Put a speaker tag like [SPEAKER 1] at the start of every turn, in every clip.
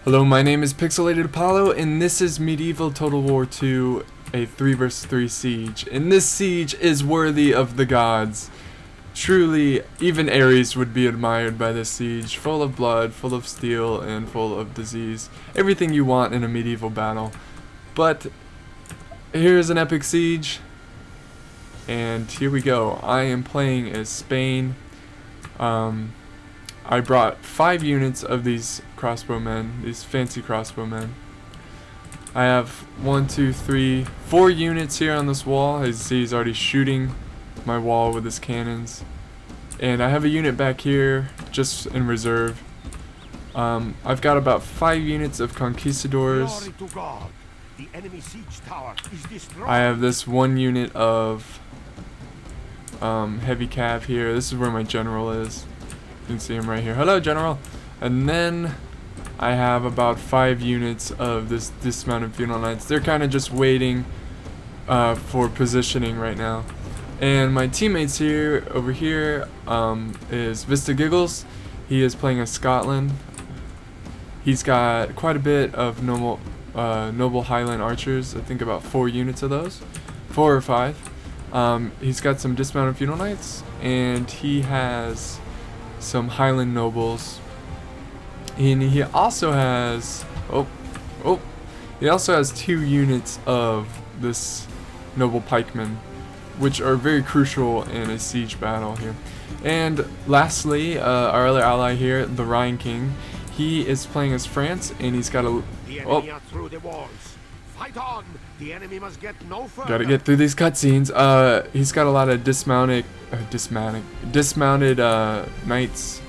[SPEAKER 1] Hello, my name is Pixelated Apollo, and this is Medieval Total War 2, a 3 vs 3 siege. And this siege is worthy of the gods. Truly, even Ares would be admired by this siege, full of blood, full of steel, and full of disease. Everything you want in a medieval battle. But, here's an epic siege, and here we go. I am playing as Spain. I brought 5 units of these crossbowmen, these fancy crossbowmen. I have 4 units here on this wall. As you see, he's already shooting my wall with his cannons. And I have a unit back here, just in reserve. I've got about 5 units of conquistadors. I have this 1 unit of heavy cav here. This is where my general is. You can see him right here. Hello, General. And then I have about 5 units of this dismounted funeral knights. They're kind of just waiting for positioning right now. And my teammates here, over here, is Vista Giggles. He is playing as Scotland. He's got quite a bit of noble Highland archers. I think about 4 units of those, 4 or 5. He's got some dismounted funeral knights, and he has some Highland nobles, and he also has he also has 2 units of this noble pikemen, which are very crucial in a siege battle here. And lastly, our other ally here, the Rhine King, he is playing as France, and he's got a
[SPEAKER 2] through the walls. Fight on. The enemy must get no further.
[SPEAKER 1] Gotta get through these cutscenes. He's got a lot of dismounted knights. Dismounted knights.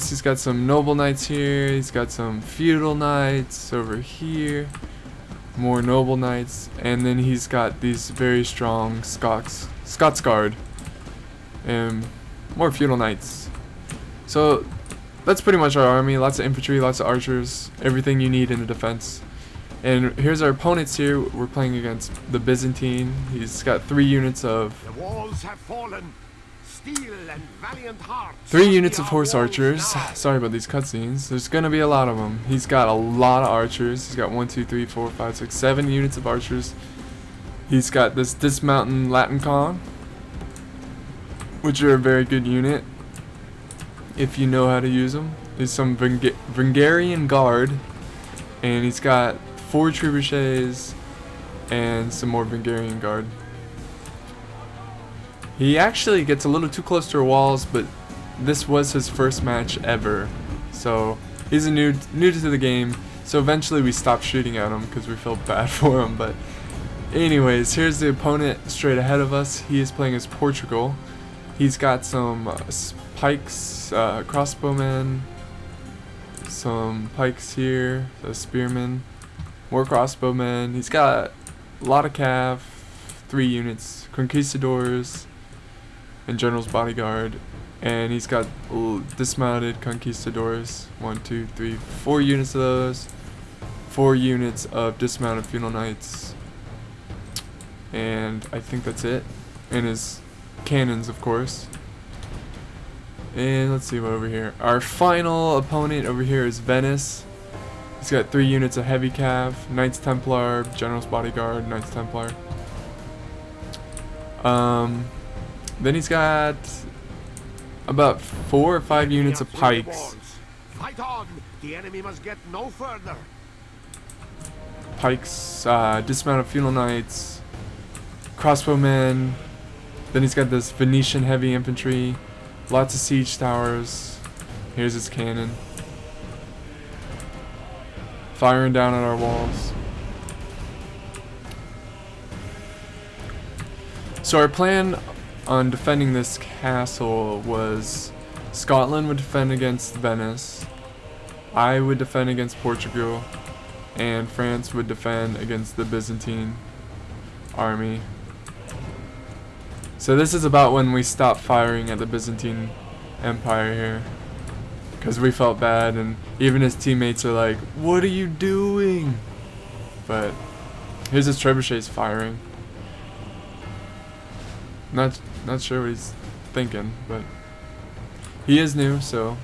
[SPEAKER 1] He's got some noble knights here. He's got some feudal knights over here. More noble knights, and then he's got these very strong Scots Guard, and more feudal knights. So that's pretty much our army. Lots of infantry, lots of archers, everything you need in a defense. And here's our opponents here. We're playing against the Byzantine. He's got 3 units of...
[SPEAKER 2] The walls have fallen. Steel and valiant hearts.
[SPEAKER 1] 3 units of horse archers. Sorry about these cutscenes. There's gonna be a lot of them. He's got a lot of archers. He's got 1, 2, 3, 4, 5, 6, 7 units of archers. He's got this dismounted Latin Con, which are a very good unit if you know how to use them. There's some Vengarian Guard, and he's got 4 trebuchets and some more Vengarian Guard. He actually gets a little too close to our walls, but this was his first match ever, so he's new to the game. So eventually we stopped shooting at him because we felt bad for him. But anyways, here's the opponent straight ahead of us. He is playing as Portugal. He's got some pikes, crossbowmen, some pikes here, a spearman, more crossbowmen. He's got a lot of cav, 3 units, conquistadors, and general's bodyguard, and he's got dismounted conquistadors, 1, 2, 3, 4 units of those, 4 units of dismounted funeral knights, and I think that's it. And his cannons, of course. And let's see what over here. Our final opponent over here is Venice. He's got 3 units of heavy cav, Knights Templar, General's Bodyguard, Knights Templar. Then he's got about 4 or 5 units of pikes.
[SPEAKER 2] Fight on. The enemy must get no further.
[SPEAKER 1] Pikes, dismounted funeral knights, crossbowmen. Then he's got this Venetian heavy infantry, lots of siege towers. Here's his cannon, firing down at our walls. So our plan on defending this castle was Scotland would defend against Venice, I would defend against Portugal, and France would defend against the Byzantine army. So this is about when we stopped firing at the Byzantine Empire here, because we felt bad, and even his teammates are like, "What are you doing?" But here's his trebuchets firing. Not sure what he's thinking, but he is new, so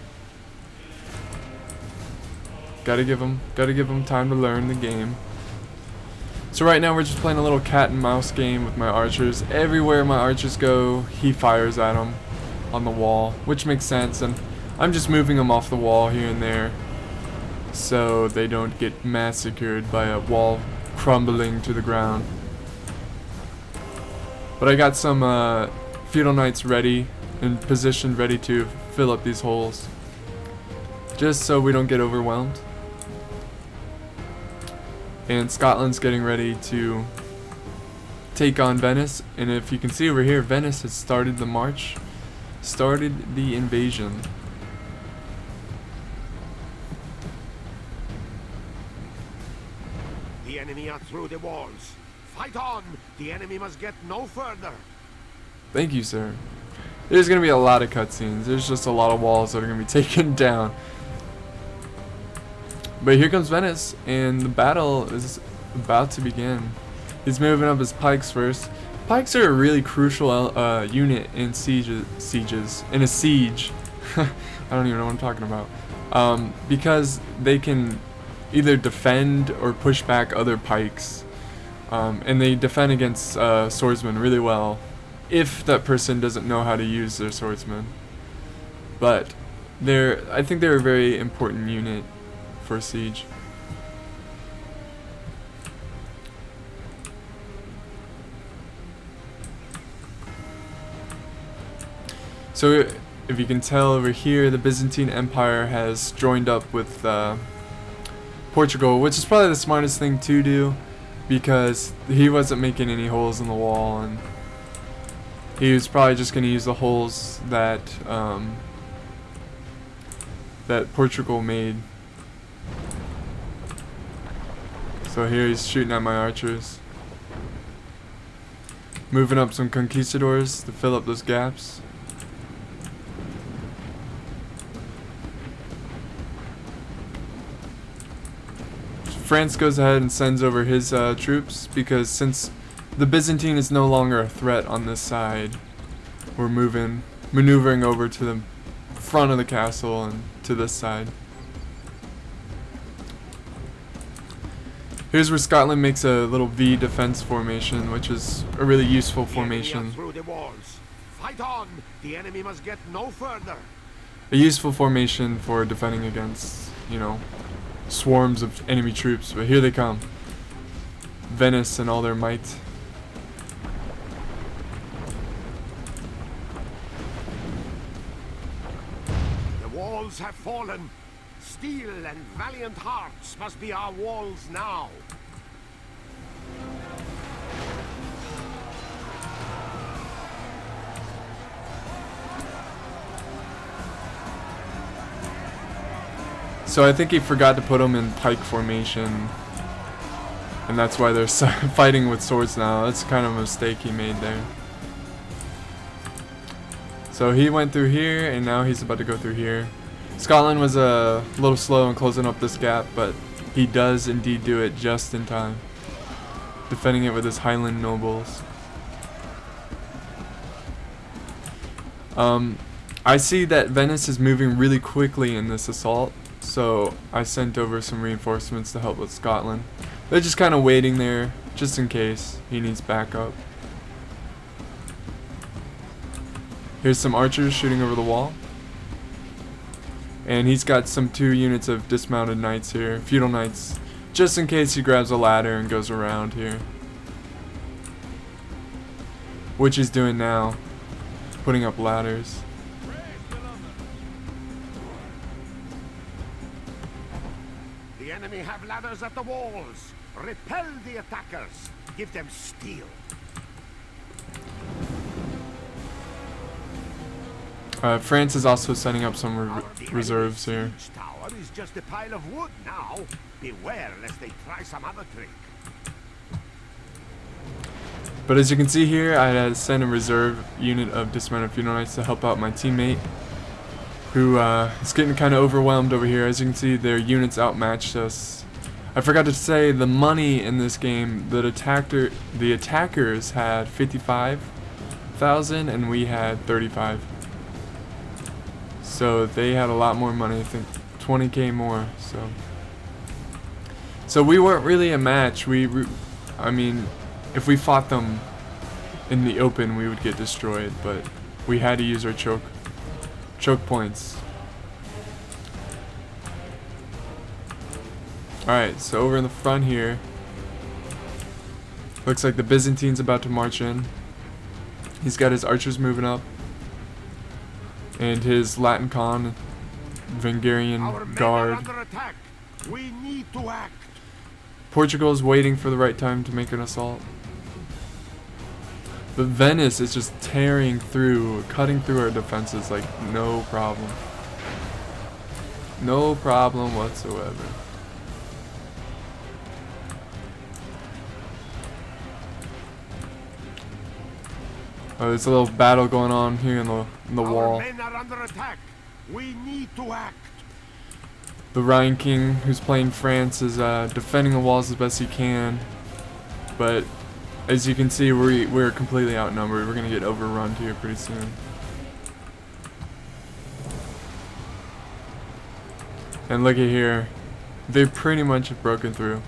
[SPEAKER 1] Gotta give them time to learn the game. So right now we're just playing a little cat and mouse game with my archers. Everywhere my archers go, he fires at them on the wall, which makes sense, and I'm just moving them off the wall here and there so they don't get massacred by a wall crumbling to the ground. But I got some feudal knights ready and positioned ready to fill up these holes, just so we don't get overwhelmed. And Scotland's getting ready to take on Venice, and if you can see over here, Venice has started the march, started the invasion.
[SPEAKER 2] The enemy are through the walls. Fight on! The enemy must get no further.
[SPEAKER 1] Thank you, sir. There's going to be a lot of cutscenes. There's just a lot of walls that are going to be taken down. But here comes Venice, and the battle is about to begin. He's moving up his pikes first. Pikes are a really crucial unit in sieges. In a siege. I don't even know what I'm talking about. Because they can either defend or push back other pikes. And they defend against swordsmen really well, if that person doesn't know how to use their swordsman. But I think they're a very important unit for siege. So if you can tell over here, the Byzantine Empire has joined up with Portugal, which is probably the smartest thing to do, because he wasn't making any holes in the wall, and he was probably just going to use the holes that that Portugal made. So here he's shooting at my archers, moving up some conquistadors to fill up those gaps. France goes ahead and sends over his troops, because since the Byzantine is no longer a threat on this side, we're maneuvering over to the front of the castle and to this side. Here's where Scotland makes a little V defense formation, which is a really useful formation.
[SPEAKER 2] Through the walls. Fight on! The enemy must get no further.
[SPEAKER 1] A useful formation for defending against, swarms of enemy troops, but here they come. Venice and all their might.
[SPEAKER 2] The walls have fallen. Steel and valiant hearts must be our walls now.
[SPEAKER 1] So I think he forgot to put them in pike formation, and that's why they're fighting with swords now. That's kind of a mistake he made there. So he went through here, and now he's about to go through here. Scotland was a little slow in closing up this gap, but he does indeed do it just in time, defending it with his Highland nobles. I see that Venice is moving really quickly in this assault, so I sent over some reinforcements to help with Scotland. They're just kind of waiting there, just in case he needs backup. Here's some archers shooting over the wall. And he's got some 2 units of dismounted knights here, feudal knights, just in case he grabs a ladder and goes around here. Which he's doing now, putting up ladders.
[SPEAKER 2] The enemy have ladders at the walls. Repel the attackers. Give them steel.
[SPEAKER 1] France is also setting up some reserves here.
[SPEAKER 2] Siege tower is just a pile of wood now. Beware lest they try some other trick.
[SPEAKER 1] But as you can see here, I had sent a reserve unit of dismounted feudal knights to help out my teammate, who is getting kind of overwhelmed over here. As you can see, their units outmatched us. I forgot to say, the money in this game, the attackers had 55,000 and we had 35. So they had a lot more money, I think 20k more. So So we weren't really a match. I mean, if we fought them in the open, we would get destroyed, but we had to use our choke points. Alright, so over in the front here, looks like the Byzantine's about to march in. He's got his archers moving up, and his Latin Con, Vengarian guard.
[SPEAKER 2] Under attack. We need to act.
[SPEAKER 1] Portugal is waiting for the right time to make an assault. But Venice is just tearing through, cutting through our defenses like no problem. No problem whatsoever. Oh, there's a little battle going on here in the wall.
[SPEAKER 2] Our men are under attack. We need to act.
[SPEAKER 1] The Rhine King, who's playing France, is defending the walls as best he can. But as you can see, we're completely outnumbered. We're gonna get overrun here pretty soon. And look at here, they've pretty much broken through.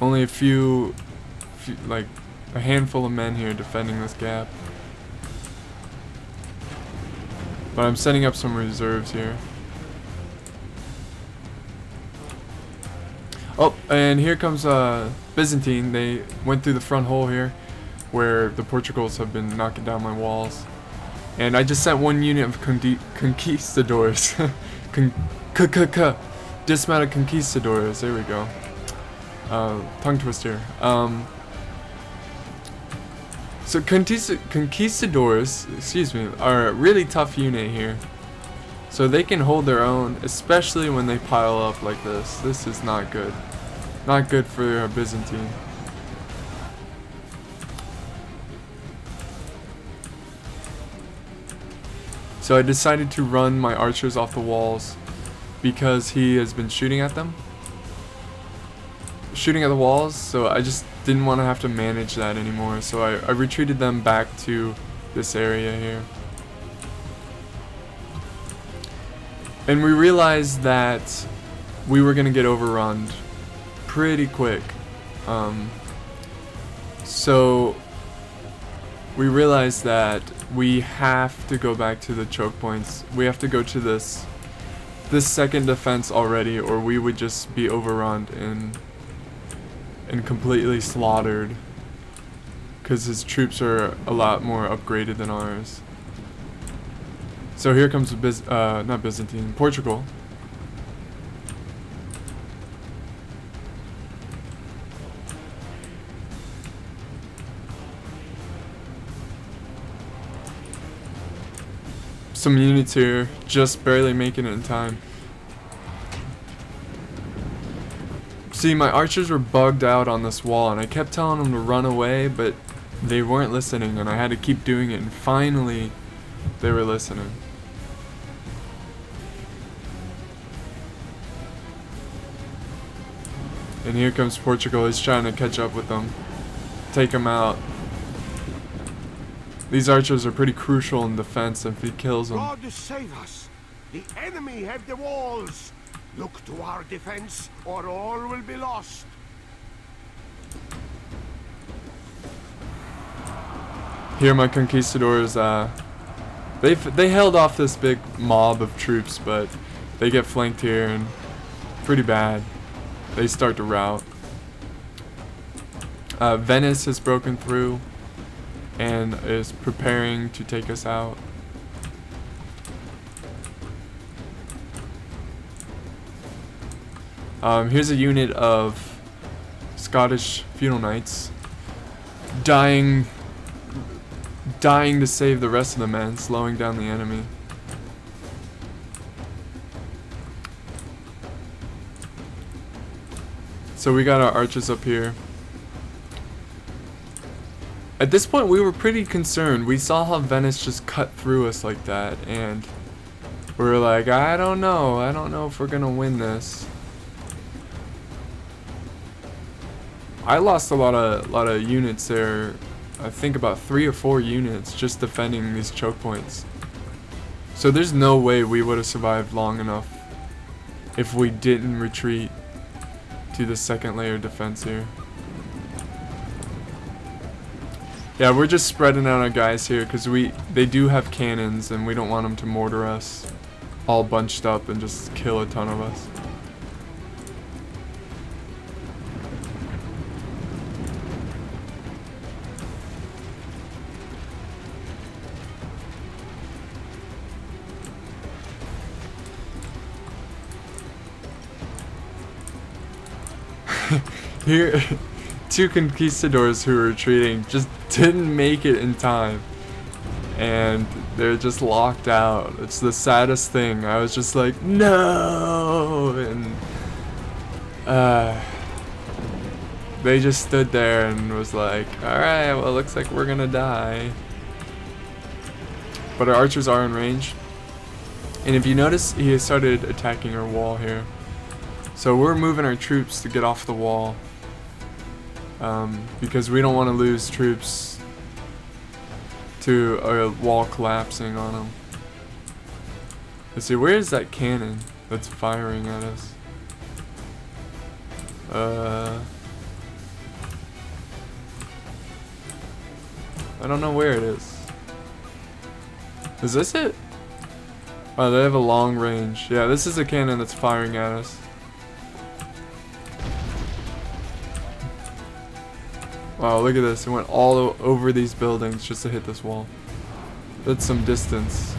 [SPEAKER 1] Only a few, like a handful of men here defending this gap. But I'm setting up some reserves here. Oh, and here comes Byzantine. They went through the front hole here, where the Portugals have been knocking down my walls. And I just sent one unit of conquistadors. Dismounted conquistadors. There we go. Tongue twister. So conquistadors, excuse me, are a really tough unit here. So they can hold their own, especially when they pile up like this. This is not good. Not good for Byzantine. So I decided to run my archers off the walls because he has been shooting at them. Shooting at the walls, so I just didn't want to have to manage that anymore. So I retreated them back to this area here. And we realized that we were going to get overrun pretty quick. So we realized that we have to go back to the choke points. We have to go to this second defense already, or we would just be overrun and completely slaughtered. Because his troops are a lot more upgraded than ours. So here comes not Byzantine, Portugal. Some units here, just barely making it in time. See, my archers were bugged out on this wall, and I kept telling them to run away, but they weren't listening, and I had to keep doing it, and finally, they were listening. And here comes Portugal. He's trying to catch up with them, take them out. These archers are pretty crucial in defense if he kills them.
[SPEAKER 2] God save us! The enemy have the walls! Look to our defense, or all will be lost.
[SPEAKER 1] Here my conquistadors, they held off this big mob of troops, but they get flanked here and pretty bad. They start to rout. Venice has broken through and is preparing to take us out. Here's a unit of Scottish feudal knights dying to save the rest of the men, slowing down the enemy. So we got our archers up here. At this point we were pretty concerned. We saw how Venice just cut through us like that, and we were like, I don't know if we're gonna win this. I lost a lot of units there. I think about 3 or 4 units just defending these choke points. So there's no way we would have survived long enough if we didn't retreat. do the second layer of defense here. Yeah, we're just spreading out our guys here because they do have cannons and we don't want them to mortar us all bunched up and just kill a ton of us. Here, two conquistadors who were retreating just didn't make it in time. And they're just locked out. It's the saddest thing. I was just like, no! And they just stood there and was like, alright, well, it looks like we're gonna die. But our archers are in range. And if you notice, he started attacking our wall here. So we're moving our troops to get off the wall. Because we don't want to lose troops to a wall collapsing on them. Let's see, where is that cannon that's firing at us? I don't know where it is. Is this it? Oh, they have a long range. Yeah, this is a cannon that's firing at us. Wow, look at this. It went all over these buildings just to hit this wall. That's some distance.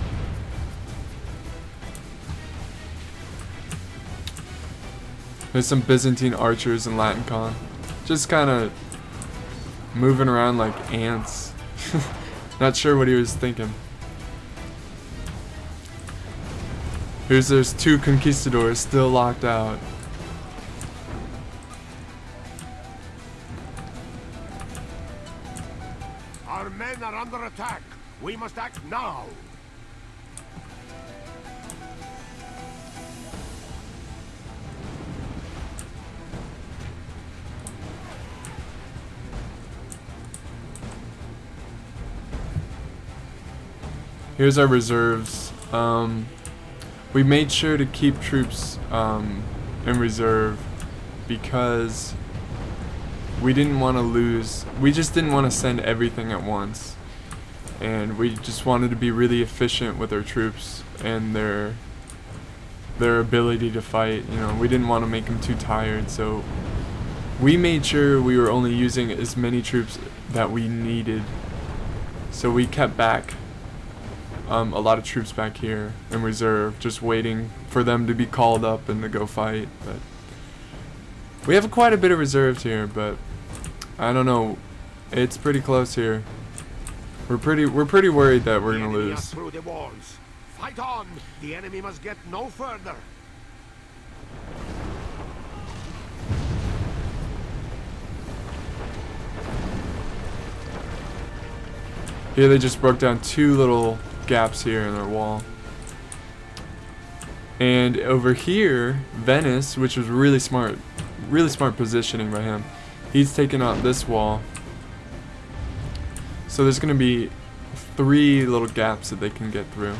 [SPEAKER 1] There's some Byzantine archers in Latin Con. Just kind of moving around like ants. Not sure what he was thinking. There's two conquistadors still locked out.
[SPEAKER 2] Our men are under attack. We must act now.
[SPEAKER 1] Here's our reserves. We made sure to keep troops in reserve because we didn't want to lose. We just didn't want to send everything at once, and we just wanted to be really efficient with our troops and their ability to fight. You know, we didn't want to make them too tired, so we made sure we were only using as many troops that we needed. So we kept back a lot of troops back here in reserve, just waiting for them to be called up and to go fight. But we have quite a bit of reserves here, but I don't know. It's pretty close here. We're pretty worried that we're gonna lose.
[SPEAKER 2] Through the walls. Fight on. The enemy must get no further.
[SPEAKER 1] Here they just broke down two little gaps here in their wall. And over here, Venice, which was really smart positioning by him. He's taken out this wall. So there's going to be 3 little gaps that they can get through.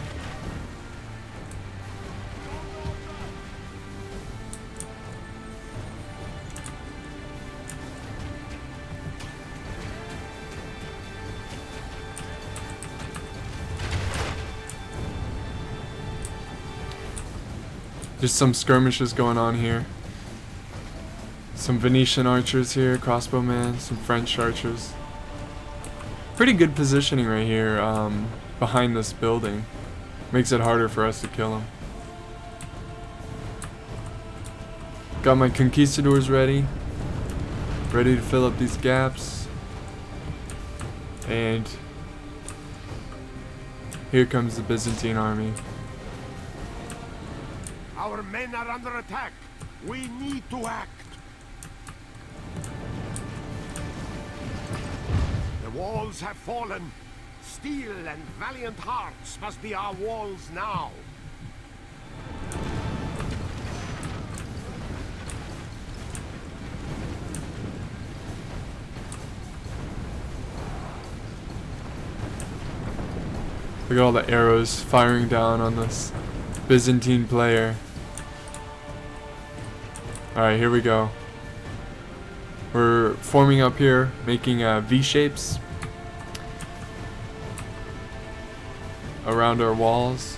[SPEAKER 1] Just some skirmishes going on here. Some Venetian archers here, crossbowmen, some French archers. Pretty good positioning right here behind this building. Makes it harder for us to kill them. Got my conquistadors ready. Ready to fill up these gaps. And here comes the Byzantine army.
[SPEAKER 2] Our men are under attack. We need to act. The walls have fallen. Steel and valiant hearts must be our walls now.
[SPEAKER 1] Look at all the arrows firing down on this Byzantine player. Alright, here we go. We're forming up here, making V shapes around our walls.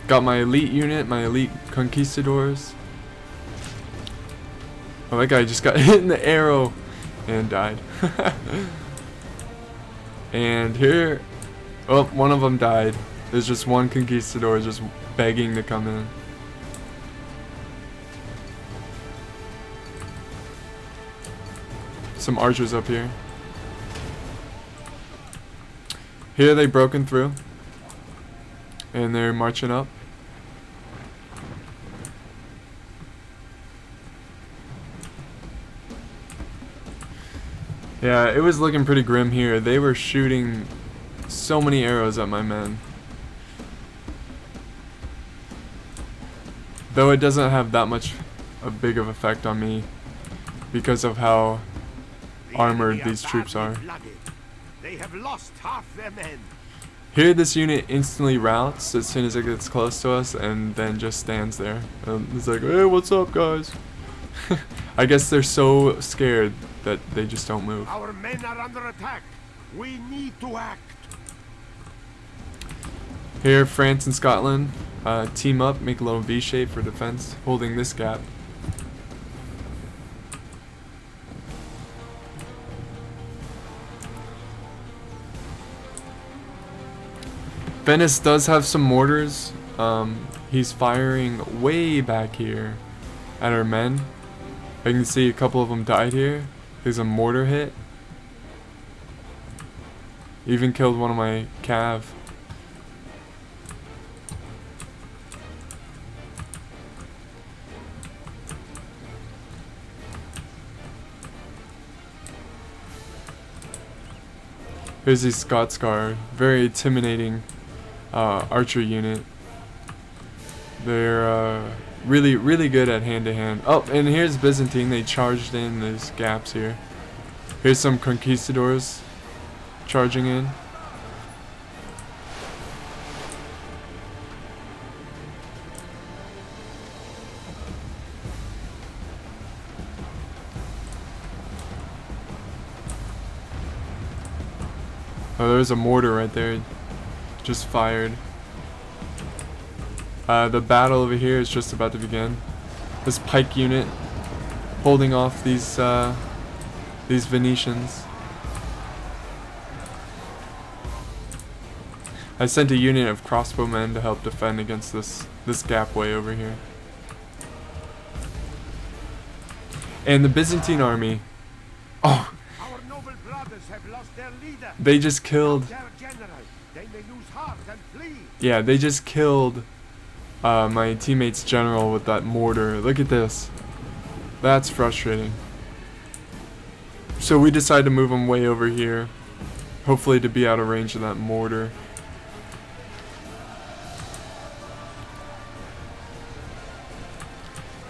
[SPEAKER 1] Got my elite unit, my elite conquistadors. Oh, that guy just got hit in the arrow and died. And here, oh, one of them died. There's just one conquistador just begging to come in. Some archers up here. Here they broken through. And they're marching up. Yeah, it was looking pretty grim here. They were shooting so many arrows at my men. Though it doesn't have that much a big of effect on me because of how armored these troops are.
[SPEAKER 2] They have lost half their men.
[SPEAKER 1] Here this unit instantly routs as soon as it gets close to us and then just stands there. It's like, hey, what's up, guys? I guess they're so scared that they just don't move.
[SPEAKER 2] Our men are under attack. We need to act.
[SPEAKER 1] Here, France and Scotland team up, make a little V shape for defense, holding this gap. Venice does have some mortars. He's firing way back here at our men. I can see a couple of them died here. There's a mortar hit. Even killed one of my cav. Here's the Scotsguard. Very intimidating archer unit. They're really good at hand-to-hand. Oh, and here's Byzantine. They charged in these gaps here. Here's some conquistadors charging in. Oh, there's a mortar right there. Just fired. The battle over here is just about to begin. This pike unit holding off these Venetians. I sent a unit of crossbowmen to help defend against this gap way over here. And the Byzantine army. Oh,
[SPEAKER 2] Our noble brothers have lost their leader.
[SPEAKER 1] they just killed.
[SPEAKER 2] Their general. They may lose heart and flee.
[SPEAKER 1] Yeah, they just killed my teammate's general with that mortar. Look at this. That's frustrating. So we decided to move him way over here. Hopefully to be out of range of that mortar.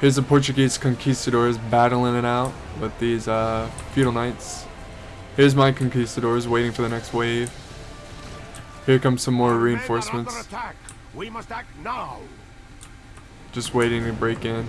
[SPEAKER 1] Here's the Portuguese conquistadors battling it out with these feudal knights. Here's my conquistadors waiting for the next wave. Here comes some more
[SPEAKER 2] Our men are
[SPEAKER 1] reinforcements.
[SPEAKER 2] under attack. We must act now.
[SPEAKER 1] Just waiting to break in.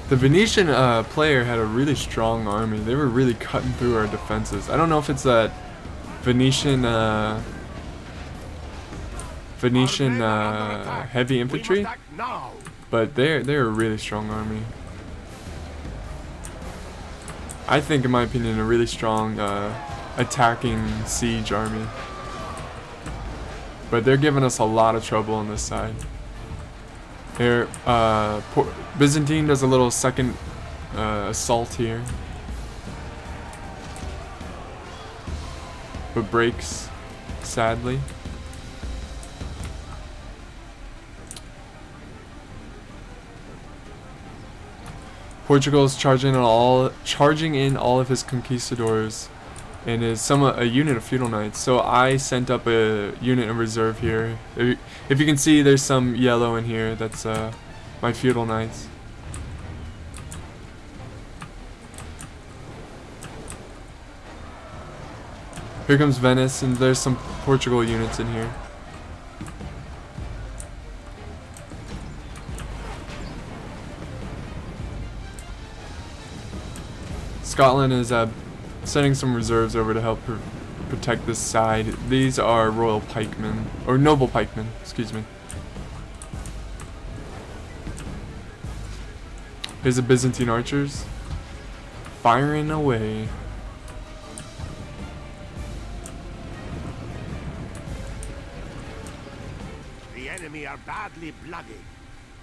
[SPEAKER 1] The Venetian player had a really strong army. They were really cutting through our defenses. I don't know if it's that Venetian heavy infantry,
[SPEAKER 2] We must act now.
[SPEAKER 1] but they're a really strong army. I think, in my opinion, a really strong attacking siege army. But they're giving us a lot of trouble on this side. Here, Byzantine does a little second assault here, but breaks, sadly. Portugal is charging in all of his conquistadors, and is a unit of feudal knights. So I sent up a unit of reserve here. If you can see, there's some yellow in here. That's my feudal knights. Here comes Venice, and there's some Portugal units in here. Scotland is sending some reserves over to help protect this side. These are royal pikemen, or noble pikemen, excuse me. Here's the Byzantine archers, firing away.
[SPEAKER 2] The enemy are badly blooded.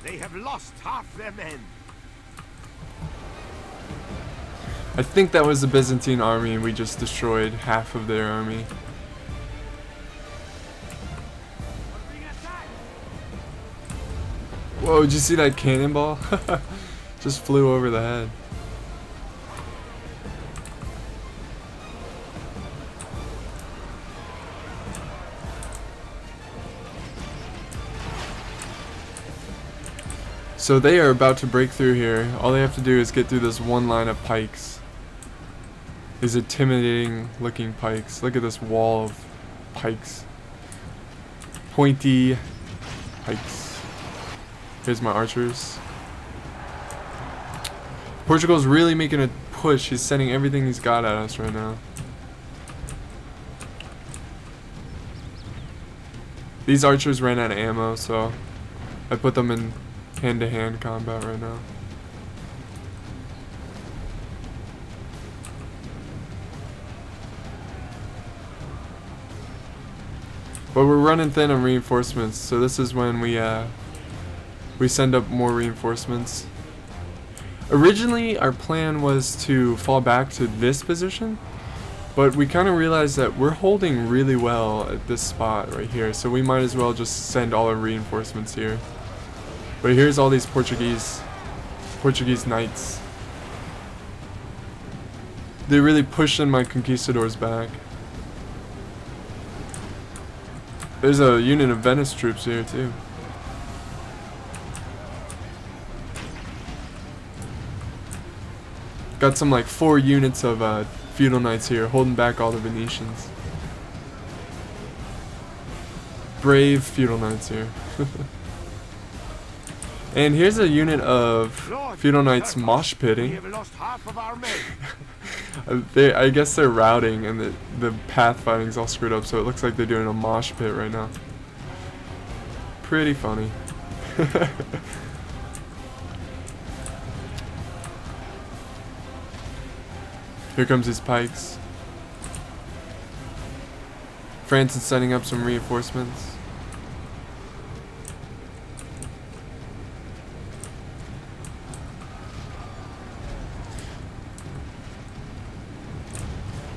[SPEAKER 2] They have lost half their men.
[SPEAKER 1] I think that was the Byzantine army, and we just destroyed half of their army. Whoa, did you see that cannonball? Just flew over the head. So they are about to break through here. All they have to do is get through this one line of pikes. These intimidating looking pikes. Look at this wall of pikes. Pointy pikes. Here's my archers. Portugal's really making a push. He's sending everything he's got at us right now. These archers ran out of ammo, so I put them in hand-to-hand combat right now. But we're running thin on reinforcements, so this is when we send up more reinforcements. Originally, our plan was to fall back to this position, but we kind of realized that we're holding really well at this spot right here, so we might as well just send all our reinforcements here. But here's all these Portuguese knights. They're really pushing my conquistadors back. There's a unit of Venice troops here too. Got some like 4 units of feudal knights here holding back all the Venetians. Brave feudal knights here. And here's a unit of feudal knights mosh pitting.
[SPEAKER 2] We have lost half of our men.
[SPEAKER 1] I guess they're routing, and the path fighting's all screwed up, so it looks like they're doing a mosh pit right now. Pretty funny. Here comes his pikes. France is setting up some reinforcements.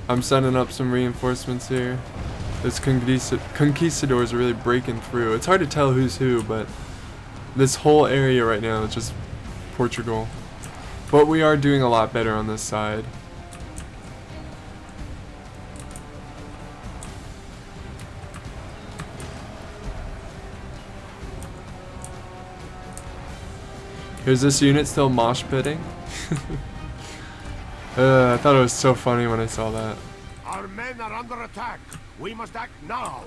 [SPEAKER 1] I'm setting up some reinforcements here. This conquistadors are really breaking through. It's hard to tell who's who, but this whole area right now is just Portugal. But we are doing a lot better on this side. Here's this unit still mosh pitting. I thought it was so funny when I saw that.
[SPEAKER 2] Our men are under attack. We must act now.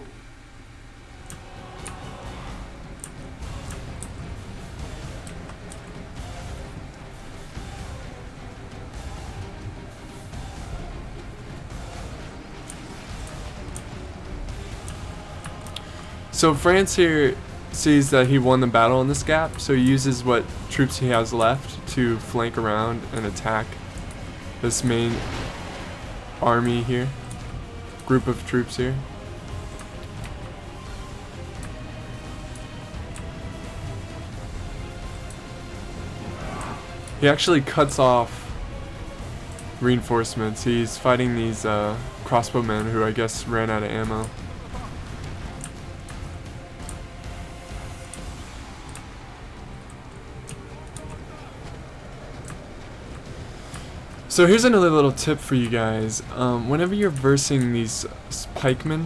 [SPEAKER 1] So France here sees that he won the battle in this gap, so he uses what troops he has left to flank around and attack this main army here, group of troops here. He actually cuts off reinforcements. He's fighting these crossbowmen who I guess ran out of ammo. So here's another little tip for you guys. Whenever you're versing these pikemen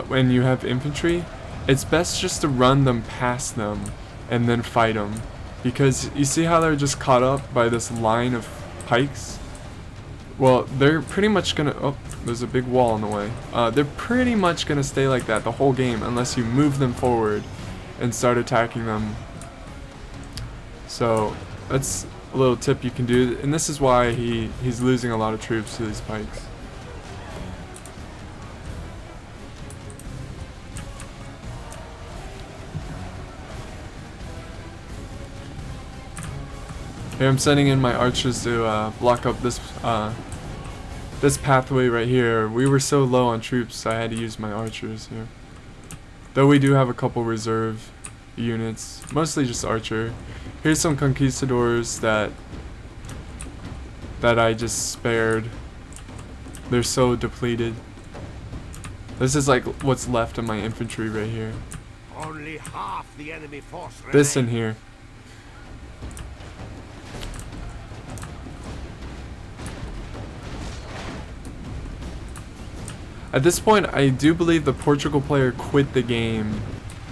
[SPEAKER 1] when you have infantry, it's best just to run them past them and then fight them. Because you see how they're just caught up by this line of pikes? Well, they're pretty much gonna... Oh, there's a big wall in the way. They're pretty much gonna stay like that the whole game unless you move them forward and start attacking them. So that's a little tip you can do, and this is why he's losing a lot of troops to these pikes. Here I'm sending in my archers to block up this this pathway right here. We were so low on troops, so I had to use my archers here. Though we do have a couple reserve units, mostly just archer. Here's some conquistadors that I just spared. They're so depleted. This is like what's left of my infantry right here.
[SPEAKER 2] Only half the enemy force
[SPEAKER 1] This in
[SPEAKER 2] remains.
[SPEAKER 1] here. At this point, I do believe the Portugal player quit the game.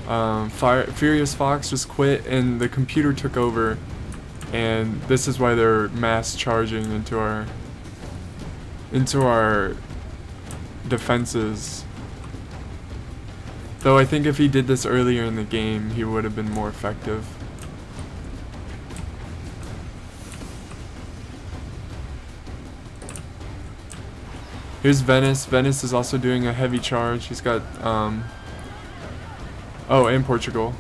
[SPEAKER 1] Furious Fox just quit, and the computer took over. And this is why they're mass charging into our defenses. Though I think if he did this earlier in the game, he would have been more effective. Here's Venice. Venice is also doing a heavy charge. He's got, oh, and Portugal.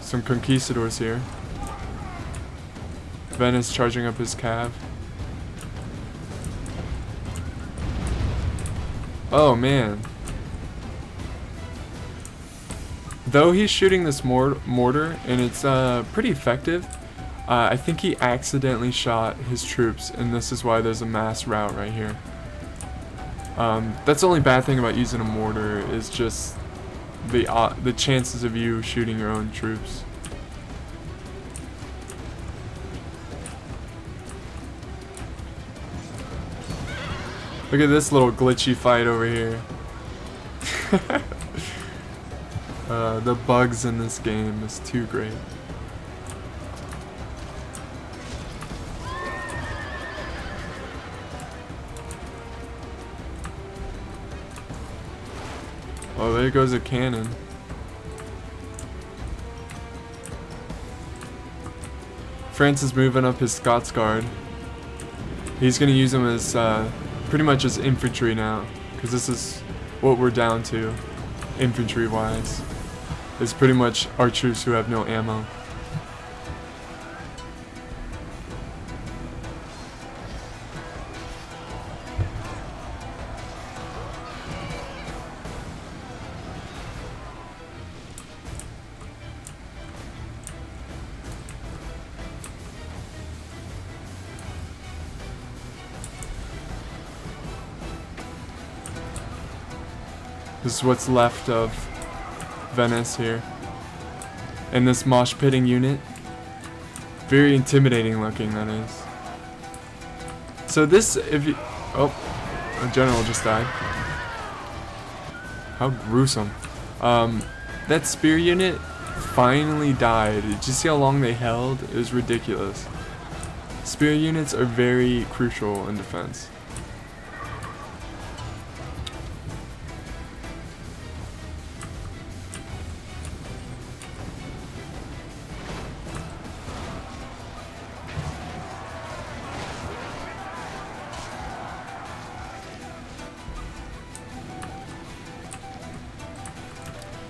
[SPEAKER 1] Some conquistadors here. Venice charging up his cav. Oh, man. Though he's shooting this mortar, and it's pretty effective, I think he accidentally shot his troops, and this is why there's a mass rout right here. That's the only bad thing about using a mortar, is just the chances of you shooting your own troops. Look at this little glitchy fight over here. The bugs in this game is too great. Oh, there goes a cannon. France is moving up his Scots Guard. He's gonna use them as pretty much as infantry now, because this is what we're down to, infantry wise. It's pretty much archers who have no ammo. This is what's left of Venice here. And this mosh pitting unit. Very intimidating looking, that is. So this, if you... Oh, a general just died. How gruesome. That spear unit finally died. Did you see how long they held? It was ridiculous. Spear units are very crucial in defense.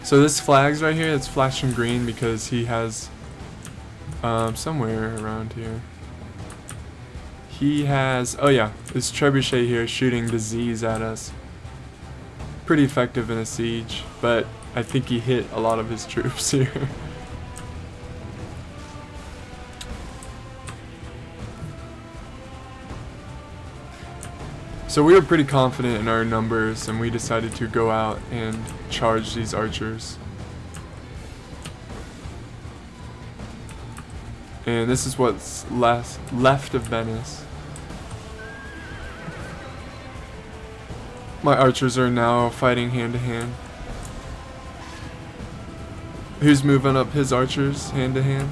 [SPEAKER 1] So this flag's right here, it's flashing green because he has somewhere around here. He has, oh yeah, this trebuchet here shooting disease at us. Pretty effective in a siege, but I think he hit a lot of his troops here. So we were pretty confident in our numbers, and we decided to go out and charge these archers. And this is what's left of Venice. My archers are now fighting hand to hand. Who's moving up his archers hand to hand?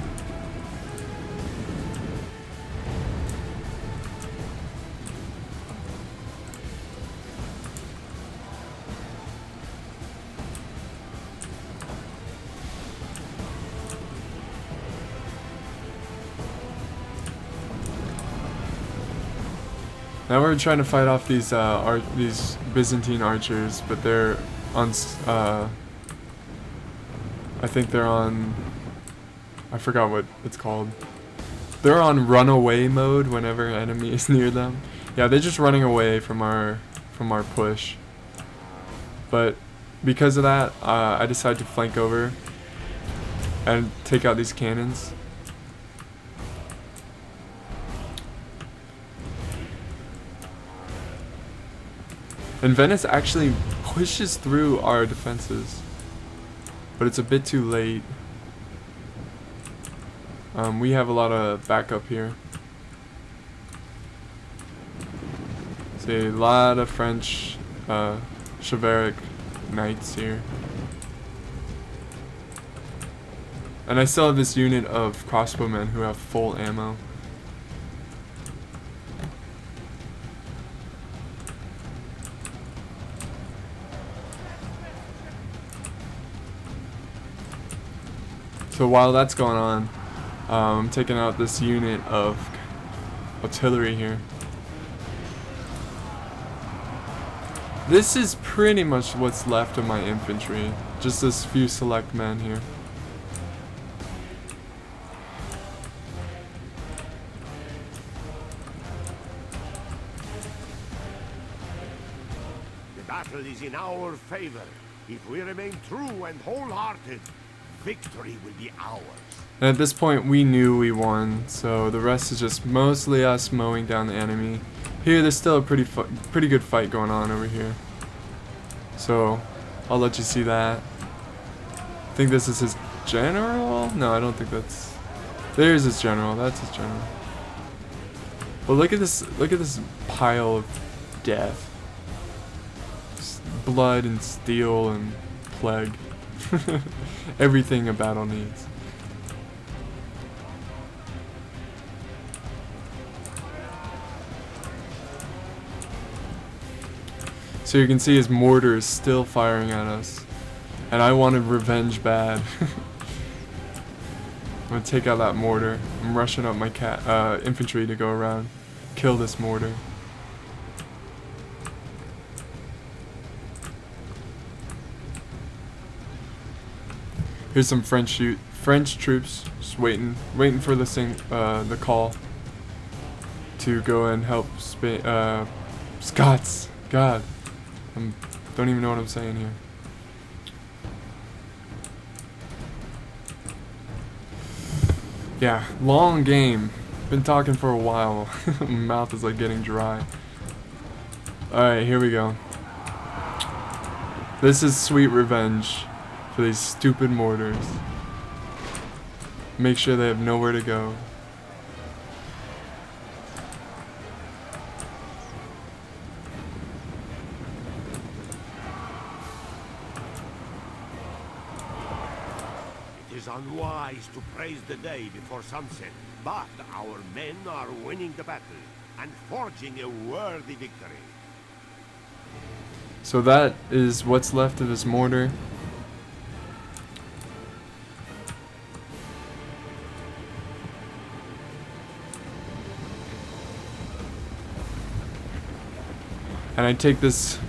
[SPEAKER 1] Now we're trying to fight off these these Byzantine archers, but they're on. I think they're on. I forgot what it's called. They're on runaway mode whenever an enemy is near them. Yeah, they're just running away from our push. But because of that, I decided to flank over and take out these cannons. And Venice actually pushes through our defenses, but it's a bit too late. We have a lot of backup here. See, a lot of French chivalric knights here. And I still have this unit of crossbowmen who have full ammo. So while that's going on, I'm taking out this unit of artillery here. This is pretty much what's left of my infantry. Just this few select men here.
[SPEAKER 2] The battle is in our favor. If we remain true and wholehearted, victory will be ours.
[SPEAKER 1] And at this point we knew we won, so the rest is just mostly us mowing down the enemy. Here there's still a pretty good fight going on over here. So I'll let you see that. I think this is his general? No, I don't think that's... There's his general, that's his general. But look at this pile of death. Blood and steel and plague. Everything a battle needs. So you can see his mortar is still firing at us. And I wanted revenge bad. I'm gonna take out that mortar. I'm rushing up my infantry to go around, kill this mortar. Here's some French troops just waiting for the call to go and help Scots. God, don't even know what I'm saying here. Yeah, long game. Been talking for a while. My mouth is like getting dry. Alright, here we go. This is sweet revenge for these stupid mortars. Make sure they have nowhere to go.
[SPEAKER 2] It is unwise to praise the day before sunset, but our men are winning the battle and forging a worthy victory.
[SPEAKER 1] So that is what's left of his mortar. And I take this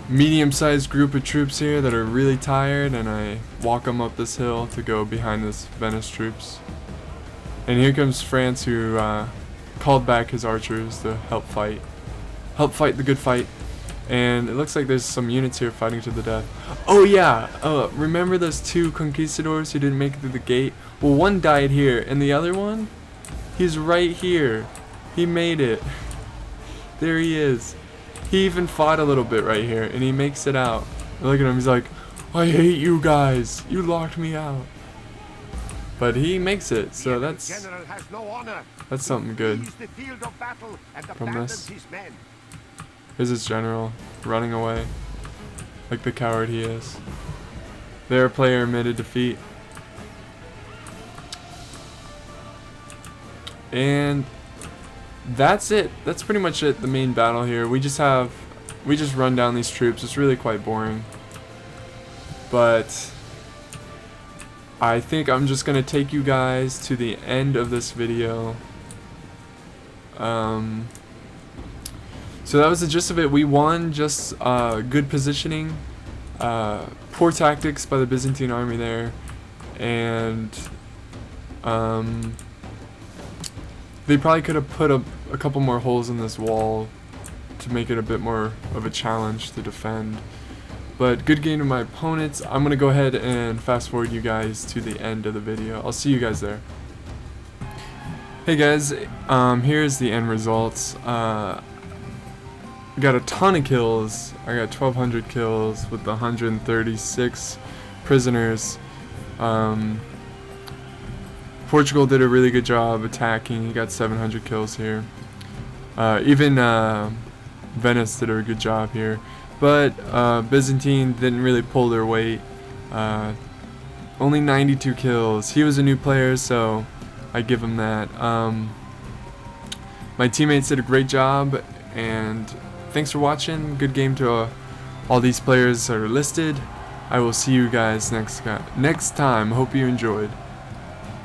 [SPEAKER 1] medium-sized group of troops here that are really tired, and I walk them up this hill to go behind this Venice troops. And here comes France, who called back his archers to help fight the good fight. And it looks like there's some units here fighting to the death. Oh yeah, remember those two conquistadors who didn't make it through the gate? Well, one died here, and the other one, he's right here. He made it. There he is. He even fought a little bit right here, and he makes it out. Look at him, he's like, I hate you guys. You locked me out. But he makes it, so that's something good from this. Here's his general, running away, like the coward he is. Their player admitted defeat. And that's it. That's pretty much it, the main battle here. We just run down these troops. It's really quite boring. But I think I'm just gonna take you guys to the end of this video. So that was the gist of it. We won, just good positioning, poor tactics by the Byzantine army there, and they probably could have put a couple more holes in this wall to make it a bit more of a challenge to defend. But good game to my opponents. I'm going to go ahead and fast forward you guys to the end of the video. I'll see you guys there. Hey guys, here's the end results. Got a ton of kills. I got 1,200 kills with 136 prisoners. Portugal did a really good job attacking. He got 700 kills here. Even Venice did a good job here. But Byzantine didn't really pull their weight. Only 92 kills. He was a new player, so I give him that. My teammates did a great job, and thanks for watching. Good game to all these players that are listed. I will see you guys next time. Hope you enjoyed.